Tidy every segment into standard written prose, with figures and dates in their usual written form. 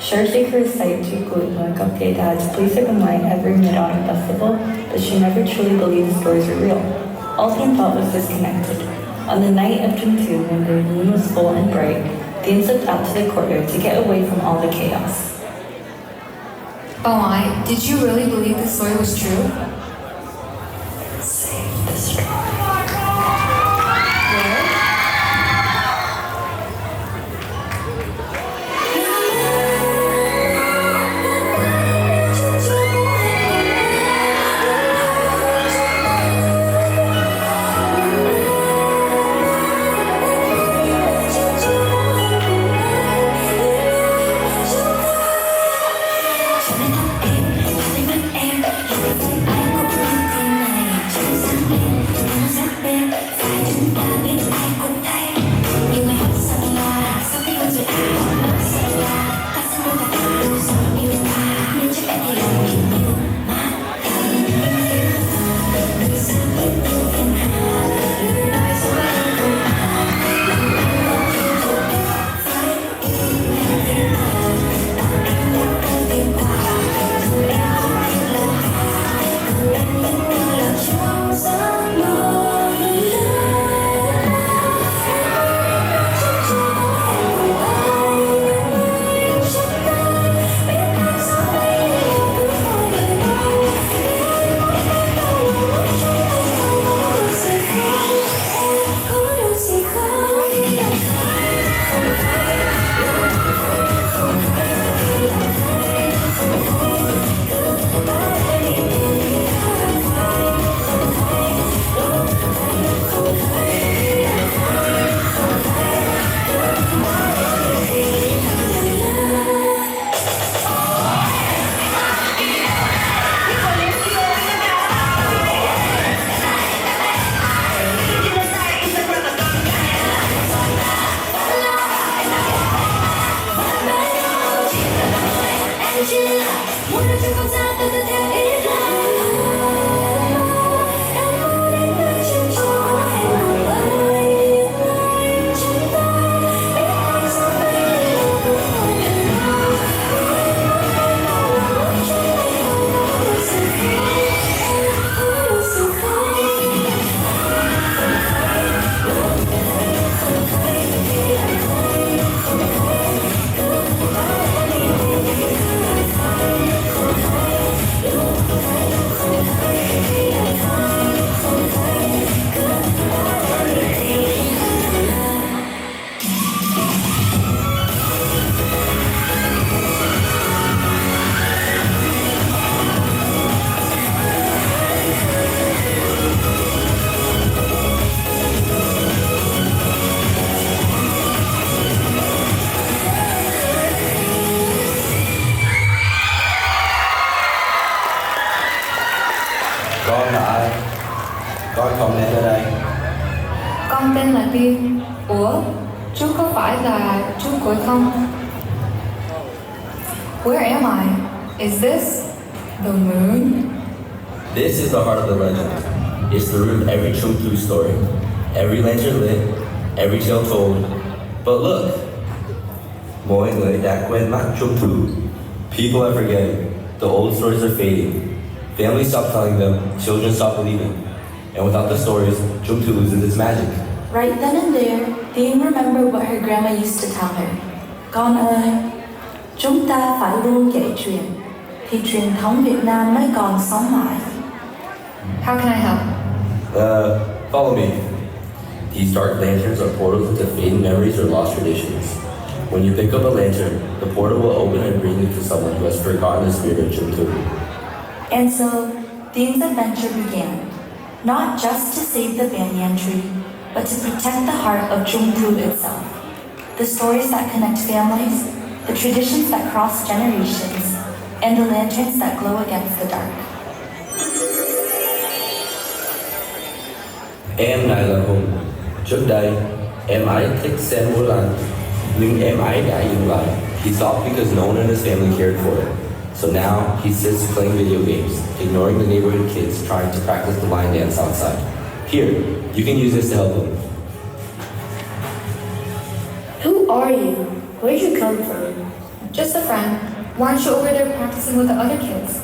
Sure to recite to Gulma Dads please open line every mid-autumn festival, but she never truly believed the stories were real. All Thien thought was disconnected. On the night of Trung Thu, when the moon was full and bright, Thien slipped out to the courtyard to get away from all the chaos. Oh my, did you really believe the story was true? Save the story. Con là ai? Con không nên ở đây. Con tên là Tiên. Ủa, chú có phải là chú Cội không? Where am I? Is this the moon? This is the heart of the legend. It's the root of every Trung Thu story. Every lantern lit, every tale told. But look, mọi người đã quên mất Trung Thu. People are forgetting. The old stories are fading. Families stop telling them, children stop believing. And without the stories, Trung Thu loses its magic. Right then and there, Thien remembered what her grandma used to tell her. Con ơi, chúng ta phải luôn kể chuyện, thì truyền thống Việt Nam mới còn sống mãi. How can I help? Follow me. These dark lanterns are portals into fading memories or lost traditions. When you pick up a lantern, the portal will open and bring you to someone who has forgotten the spirit of Trung Thu. And so, Thien's adventure began, not just to save the banyan tree, but to protect the heart of Trung Thu itself. The stories that connect families, the traditions that cross generations, and the lanterns that glow against the dark. Em này là Hùng. Trước đây, em ấy thích xem múa lân, nhưng em ấy đã dừng lại. He stopped because no one in his family cared for it. So now, he sits playing video games, ignoring the neighborhood kids trying to practice the line dance outside. Here, you can use this to help him. Who are you? Where'd you come from? Just a friend. Why aren't you over there practicing with the other kids?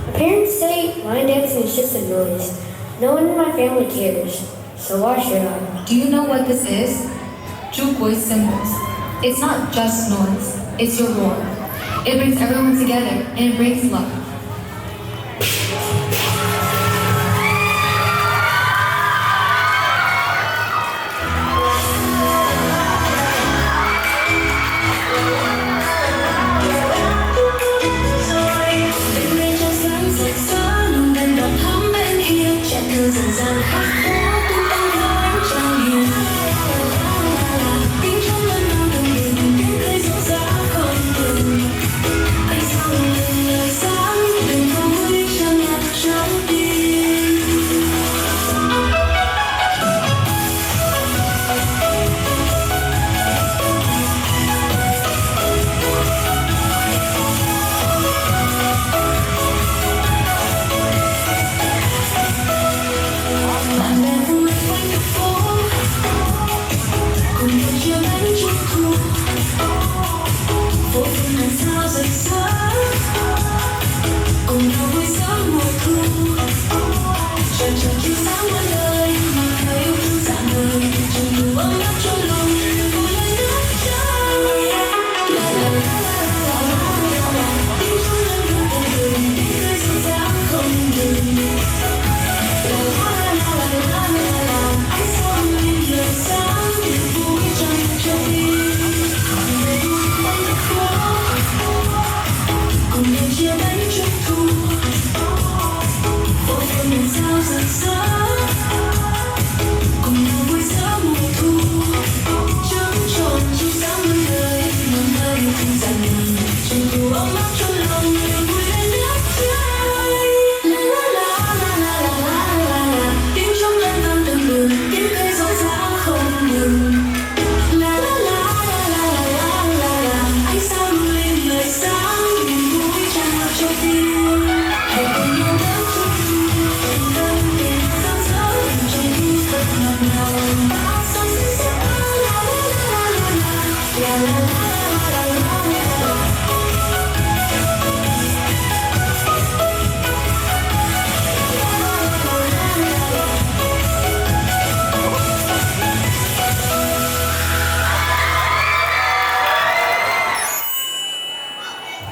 My parents say line dancing is just a noise. No one in my family cares. So why should I? Do you know what this is? Jukoi symbols. It's not just noise, it's your roar. It brings everyone together and it brings love.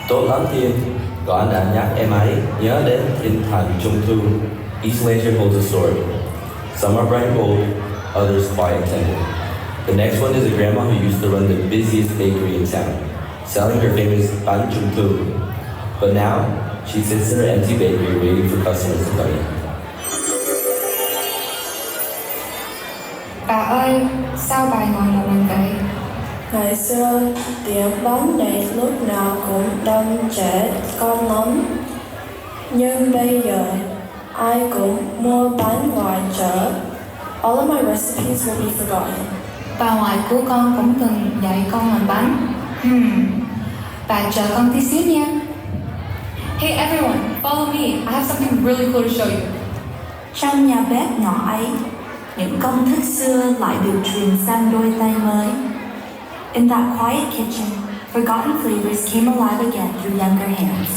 Tốt lắm Thiên, có anh đã nhắc em ấy nhớ đến thiên thần Trung Thu. Each lantern holds a story. Some are bright and bold, others quiet and tender. The next one is a grandma who used to run the busiest bakery in town, selling her famous bánh Trung Thu. But now, she sits in her empty bakery waiting for customers to come in. Bà ơi, sao bà ngồi một mình vậy? Ngày xưa, tiệm bánh này lúc nào cũng đông trẻ con lắm. Nhưng bây giờ, ai cũng mua bánh ngoài chợ. All of my recipes will be forgotten. Bà ngoại của con cũng từng dạy con làm bánh. Bà chờ con tí xíu nha. Hey everyone, follow me. I have something really cool to show you. Trong nhà bếp nhỏ ấy, những công thức xưa lại được truyền sang đôi tay mới. In that quiet kitchen, forgotten flavors came alive again through younger hands.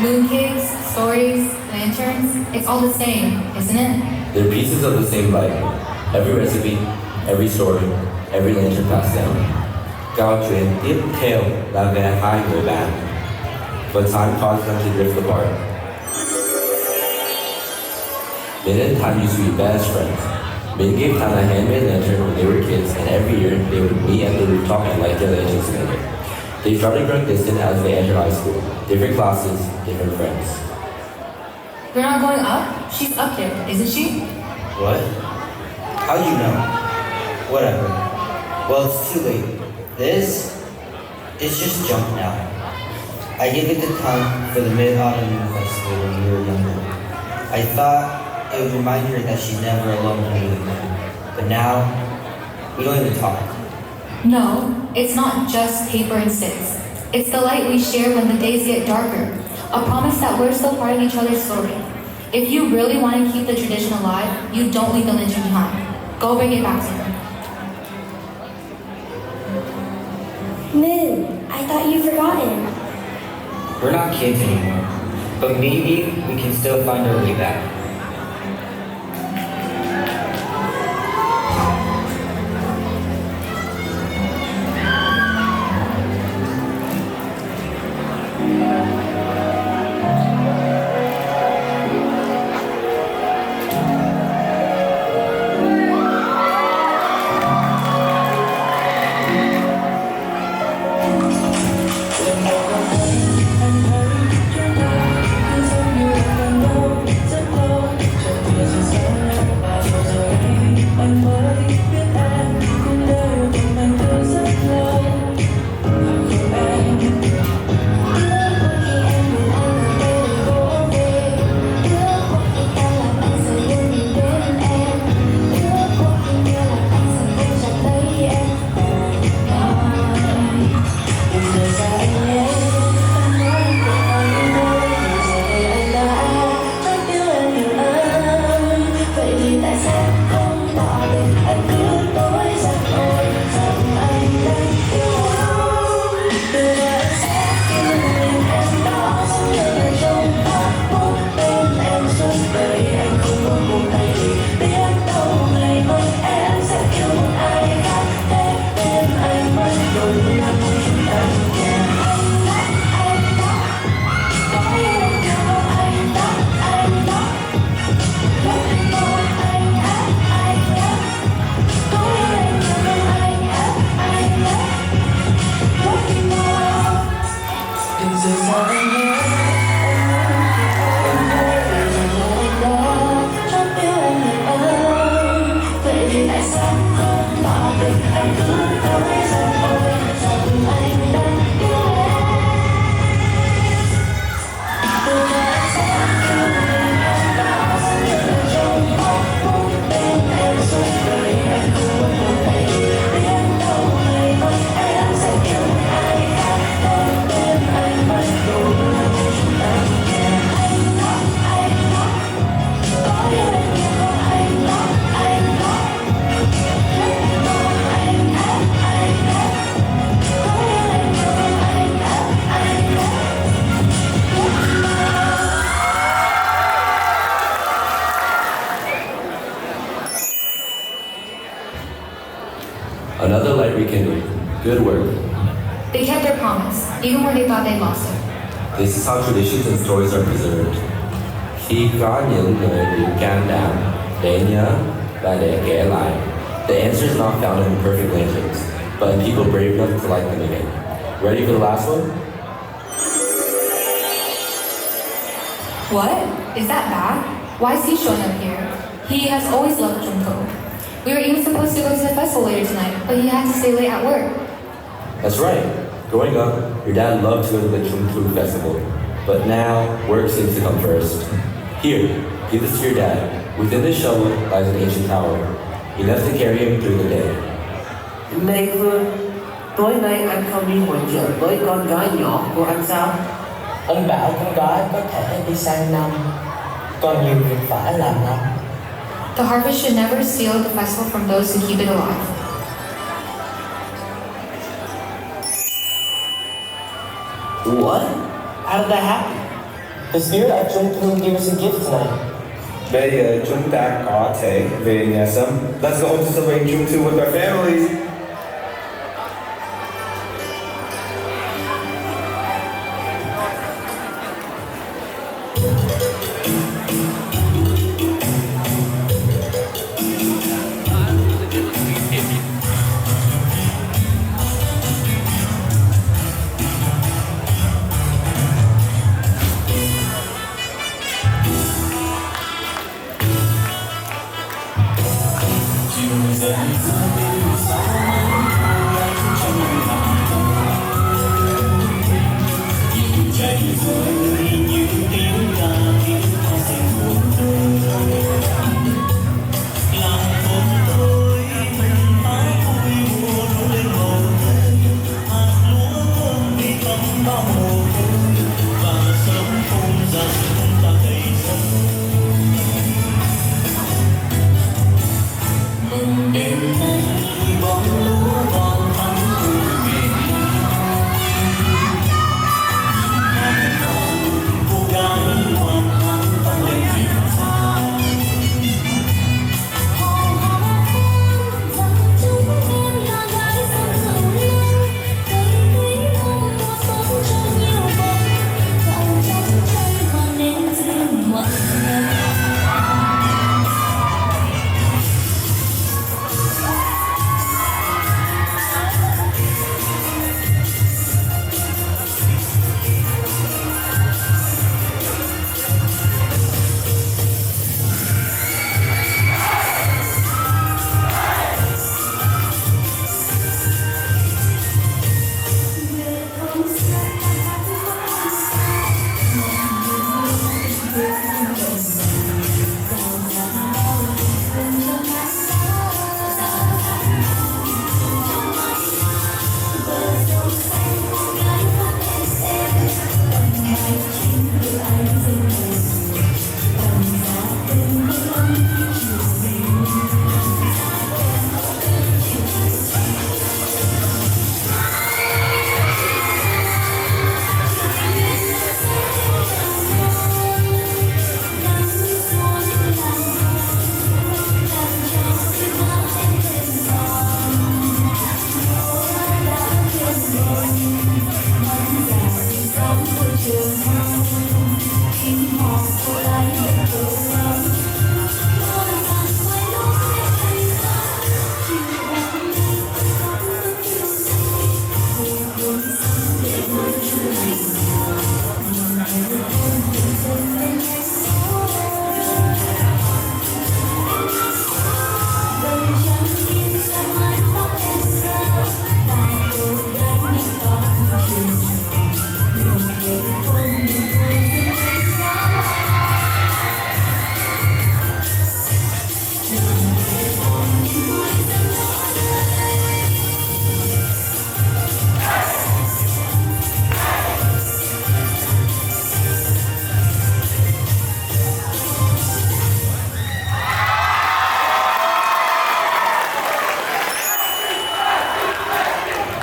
mooncakes, stories, lanterns, it's all the same, isn't it? They're pieces of the same light. Every recipe, every story, every lantern passed down. Câu chuyện tiếp theo là về hai người bạn. But time caused them to drift apart. Min and Tham used to be best friends. Min gave Tham a handmade lantern when they were kids, and every year they would meet at the rooftop and light their lanterns together. They started growing distant as they entered high school. Different classes, different friends. We're not going up? She's up there, isn't she? What? How do you know? Whatever. Well, it's too late. This is just junk now. I gave it to Tom for the Mid-Autumn Youth Festival when we were younger. I thought it would remind her that she's never alone when we leave. But now, we don't even talk. No, it's not just paper and sticks. It's the light we share when the days get darker. A promise that we're still part of each other's story. If you really want to keep the tradition alive, you don't leave the lantern behind. Go bring it back to her. Min, I thought you'd forgotten. We're not kids anymore. But maybe we can still find our way back. Another light rekindled. Good work. They kept their promise, even when they thought they lost it. This is how traditions and stories are preserved. Khi có những người bị can đảm để nhớ và để kể lại. The answer is not found in perfect lanterns, but in people brave enough to light them again. Ready for the last one? What? Is that bad? Why is he showing up here? He has always loved Trung Thu. We were even supposed to go to the festival later tonight, but he had to stay late at work. That's right. Growing up, your dad loved to go to the Trung Thu festival, but now work seems to come first. Here, give this to your dad. Within this shovel lies an ancient tower, enough to carry him through the day. Này Phương, tối nay anh không đi hội chợ với con gái nhỏ của anh sao? Anh bảo con gái có thể đi sang năm, còn nhiều việc phải làm lắm. The harvest should never steal the festival from those who keep it alive. What? How did that happen? The spirit of Trung Thu gives us a gift tonight. Bây giờ chúng ta có thể về nhà sớm. Let's go home to celebrate Trung Thu with our families.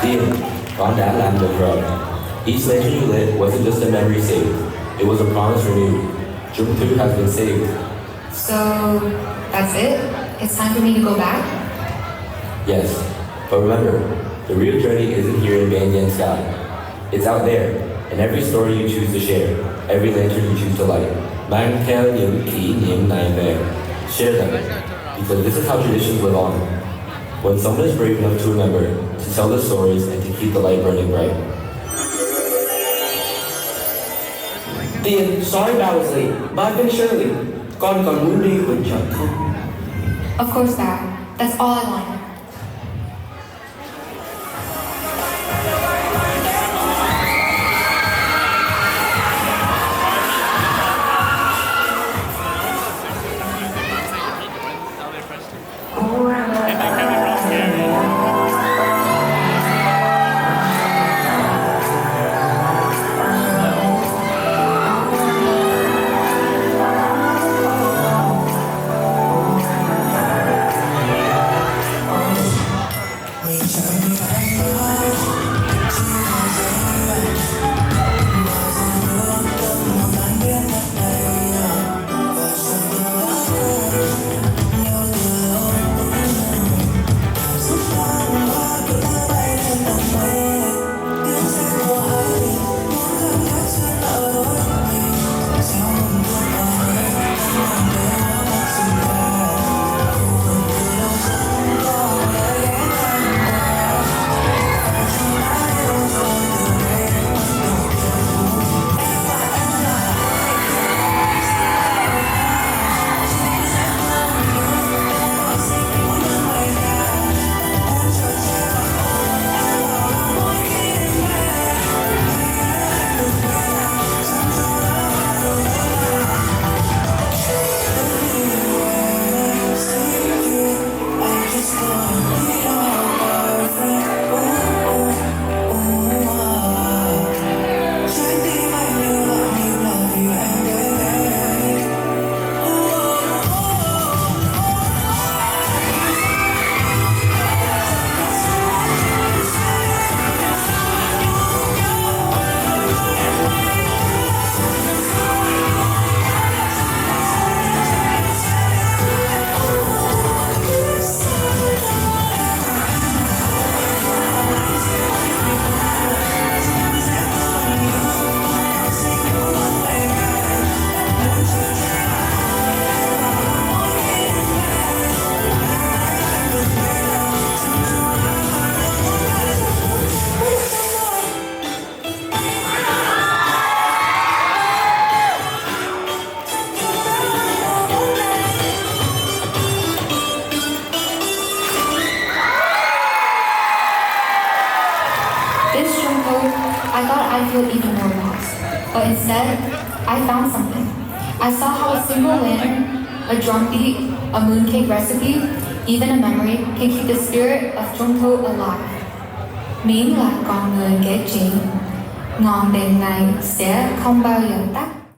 Deal, con đã làm được rồi. Each lantern you lit wasn't just a memory saved. It was a promise renewed. Trung Thu has been saved. So, that's it? It's time for me to go back? Yes, but remember, the real journey isn't here in Ban Yen Sky. It's out there, in every story you choose to share, every lantern you choose to light. Mang theo những kỷ niệm này về. Share them, because this is how traditions live on. When someone is brave enough to remember, to tell the stories, and to keep the light burning bright. Tiền, sorry Bowsley, Marvin Shirley, con còn muốn đi Quỳnh Trần không? Of course, Dad. That's all I want. instead, I found something. I saw how a single lantern, a drum beat, a mooncake recipe, even a memory can keep the spirit of Trung Thu alive. Miễn là con người kể chuyện, ngọn đèn này sẽ không bao giờ tắt.